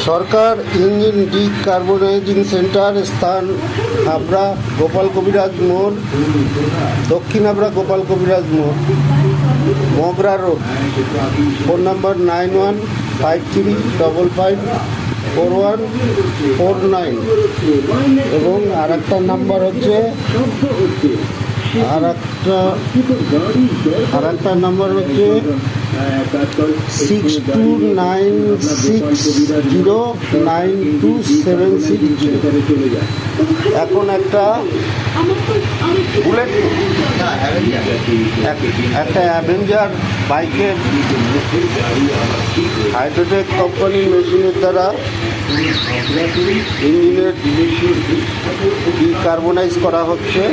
সরকার engine decarbonising centre, স্থান হাবড়া গোপাল কবিরাজ মোড়, দক্ষিণ হাবড়া গোপাল কবিরাজ মোড়, মগরা রোড। ফোন নাম্বার 9153554149 এবং আর একটা নাম্বার হচ্ছে আর একটা নাম্বার হচ্ছে 6296092760। এখন একটা বুলেট একটা অ্যাভেঞ্জার বাইকের হাইড্রোটেক কোম্পানির মেশিনের দ্বারা ইঞ্জিনের ডিকার্বনাইজ করা হচ্ছে।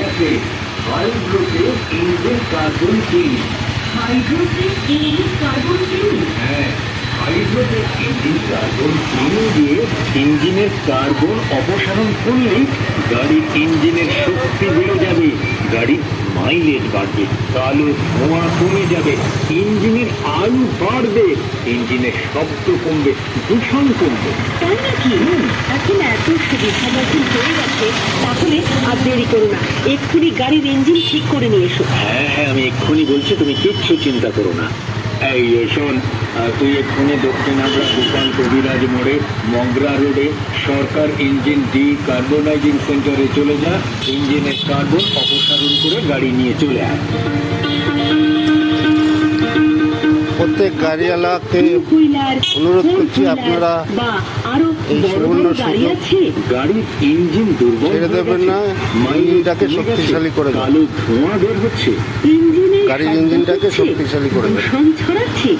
ইঞ্জিনের কার্বন অপসারণ করলে গাড়ির ইঞ্জিনের শক্তি বেড়ে যাবে, গাড়ির মাইলেজ বাড়বে, কালো ধোঁয়া কমে যাবে, ইঞ্জিনের আয়ু বাড়বে, ইঞ্জিনের শব্দ কমবে, দূষণ কমবে। তাই নাকি? এখন এত সুবিধা যখন হয়ে গেছে, তাহলে আর দেরি করো না, এক্ষুনি গাড়ির ইঞ্জিন ঠিক করে নিয়ে এসো। হ্যাঁ, আমি এক্ষুনি বলছি, তুমি কিচ্ছু চিন্তা করো না। এই শোন, তুই এক্ষুনি দক্ষিণ হাবড়া গোপাল কবিরাজ মোড়ে মগরা রোডে সরকার ইঞ্জিন ডিকার্বনাইজিং সেন্টারে চলে যা, ইঞ্জিনের কার্বন অপসারণ করে গাড়ি নিয়ে চলে আয়। প্রত্যেক গাড়িওয়ালাকে অনুরোধ করছি, আপনারা এই সুবর্ণ সুযোগ গাড়ির ইঞ্জিন দুর্বল ছেড়ে দেবেন না, ইঞ্জিনটাকে শক্তিশালী করে দেবেন। কালো ধোঁয়া বের হচ্ছে, গাড়ির ইঞ্জিনটাকে শক্তিশালী করে দেবেন। ছড়াচ্ছে।